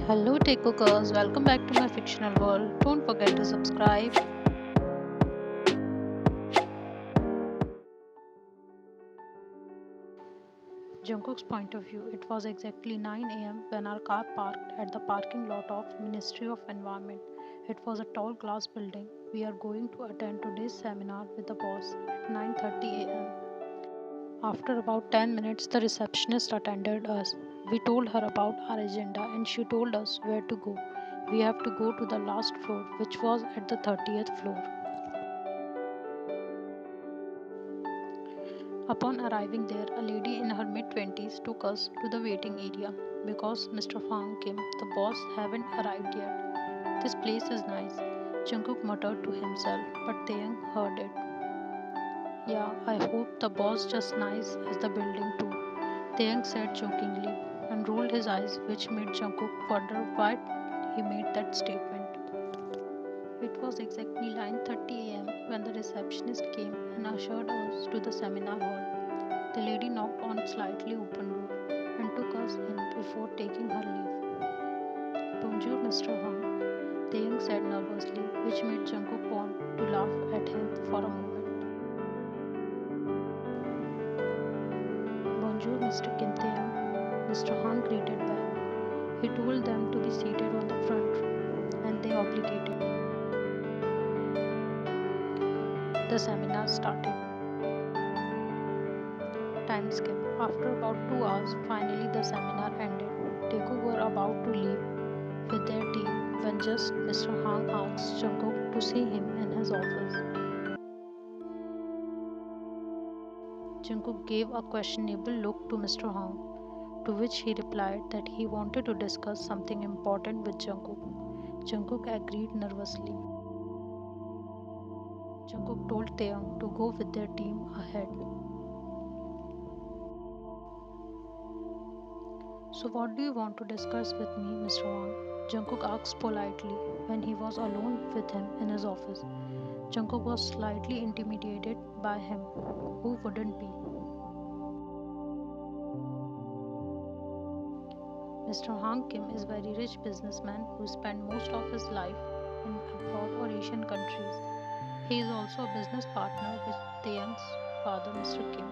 Hello, TAEKOOKers. Welcome back to my fictional world. Don't forget to subscribe. Jungkook's point of view. It was exactly 9 a.m. when our car parked at the parking lot of Ministry of Environment. It was a tall glass building. We are going to attend today's seminar with the boss at 9:30 a.m. After about 10 minutes, the receptionist attended us. We told her about our agenda and she told us where to go. We have to go to the last floor, which was at the 30th floor. Upon arriving there, a lady in her mid-20s took us to the waiting area. Because Mr. Fang came, the boss haven't arrived yet. This place is nice, Jungkook muttered to himself, but Taehyung heard it. Yeah, I hope the boss just nice as the building too, Taehyung said jokingly, and rolled his eyes, which made Jungkook wonder why he made that statement. It was exactly 9:30 a.m. when the receptionist came and ushered us to the seminar hall. The lady knocked on a slightly open door and took us in before taking her leave. Bonjour, Mr. Hung, Taehyung said nervously, which made Jungkook want to laugh at him for a moment. Bonjour, Mr. Kim Taehyung, Mr. Hung greeted back. He told them to be seated on the front row, and they obligated. The seminar started. Time skip. After about 2 hours, finally the seminar ended. TAEKOOK were about to leave with their team when just Mr. Hang asked Jungkook to see him in his office. Jungkook gave a questionable look to Mr. Hang, to which he replied that he wanted to discuss something important with Jungkook. Jungkook agreed nervously. Jungkook told Taehyung to go with their team ahead. So what do you want to discuss with me, Mr. Wang? Jungkook asked politely when he was alone with him in his office. Jungkook was slightly intimidated by him. Who wouldn't be? Mr. Hang Kim is a very rich businessman who spent most of his life in abroad or Asian countries. He is also a business partner with Taehyung's father, Mr. Kim.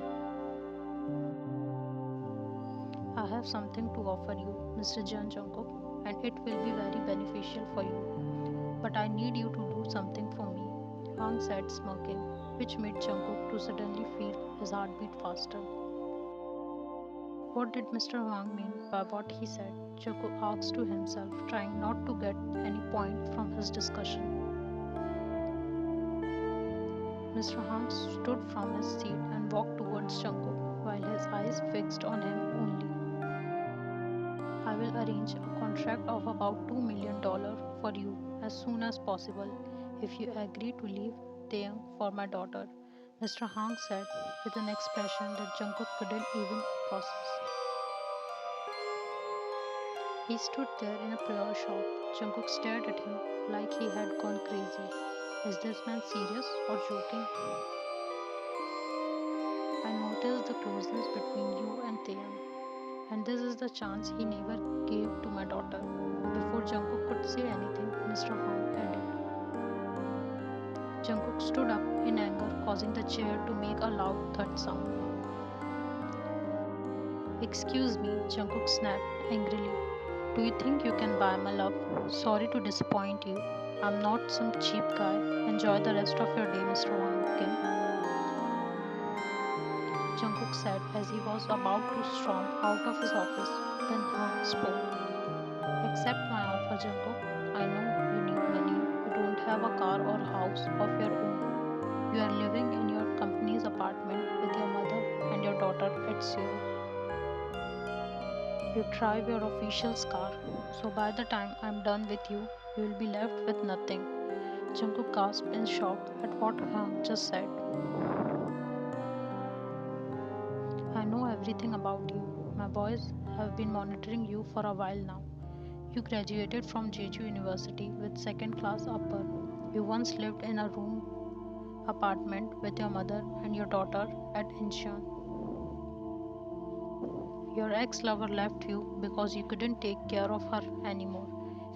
I have something to offer you, Mr. Jungkook, and it will be very beneficial for you. But I need you to do something for me, Hang said, smirking, which made Jungkook to suddenly feel his heartbeat faster. What did Mr. Hwang mean by what he said? Jungkook asked to himself, trying not to get any point from his discussion. Mr. Hwang stood from his seat and walked towards Jungkook while his eyes fixed on him only. I will arrange a contract of about $2 million for you as soon as possible if you agree to leave Taehyung for my daughter, Mr. Hang said with an expression that Jungkook couldn't even process. He stood there in a pure shock. Jungkook stared at him like he had gone crazy. Is this man serious or joking? I noticed the closeness between you and Taehyung, and this is the chance he never gave to my daughter. Before Jungkook could say anything, Mr. Hong added. Jungkook stood up in anger, causing the chair to make a loud thud sound. Excuse me, Jungkook snapped angrily. Do you think you can buy my love? Sorry to disappoint you. I'm not some cheap guy. Enjoy the rest of your day, Mr. Hong Kim, Jungkook said as he was about to storm out of his office. Then Hang spoke. Accept my offer, Jungkook. I know you need money. You don't have a car or house of your own. You are living in your company's apartment with your mother and your daughter at Seoul. You drive your official's car, so by the time I'm done with you, you will be left with nothing. Jungkook gasped in shock at what Hang just said. I know everything about you. My boys have been monitoring you for a while now. You graduated from Jeju University with second class upper. You once lived in a room apartment with your mother and your daughter at Incheon. Your ex lover left you because you couldn't take care of her anymore.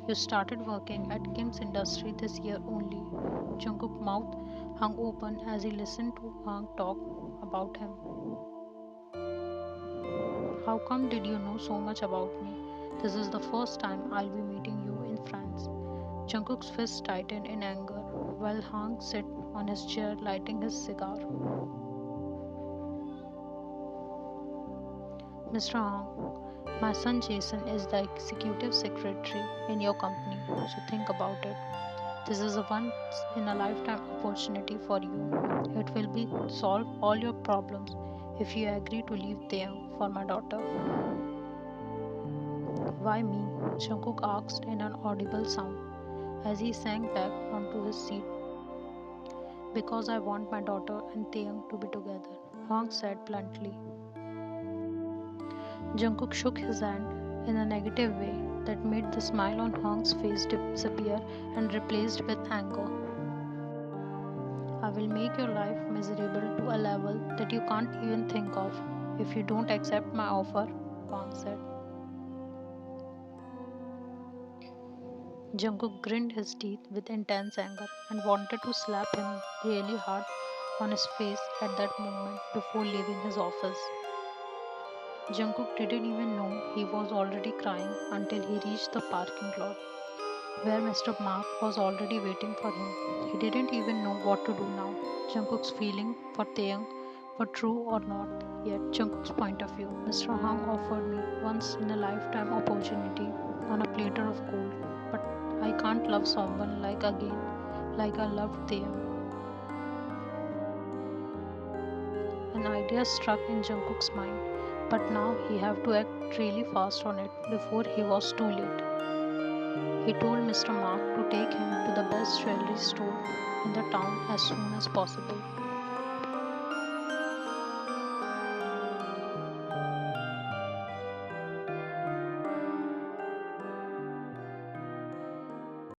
You started working at Kim's Industry this year only. Jungkook's mouth hung open as he listened to Hwang talk about him. How come did you know so much about me? This is the first time I'll be meeting you in France. Jungkook's fist tightened in anger, while Hwang sat on his chair lighting his cigar. Mr. Hwang, my son Jason is the executive secretary in your company, so think about it. This is a once in a lifetime opportunity for you. It will be solve all your problems if you agree to leave Taehyung for my daughter. Why me? Jungkook asked in an audible sound as he sank back onto his seat. Because I want my daughter and Taehyung to be together, Hwang said bluntly. Jungkook shook his hand in a negative way that made the smile on Hwang's face disappear and replaced with anger. I will make your life miserable to a level that you can't even think of if you don't accept my offer, Hwang said. Jungkook grinned his teeth with intense anger and wanted to slap him really hard on his face at that moment before leaving his office. Jungkook didn't even know he was already crying until he reached the parking lot where Mr. Mark was already waiting for him. He didn't even know what to do now. Jungkook's feeling for Taeyang were true or not. Yet Jungkook's point of view, Mr. Hang offered me once in a lifetime opportunity on a platter of gold. But I can't love someone like I loved Taeyang. An idea struck in Jungkook's mind, but now he had to act really fast on it before he was too late. He told Mr. Mark to take him to the best jewelry store in the town as soon as possible.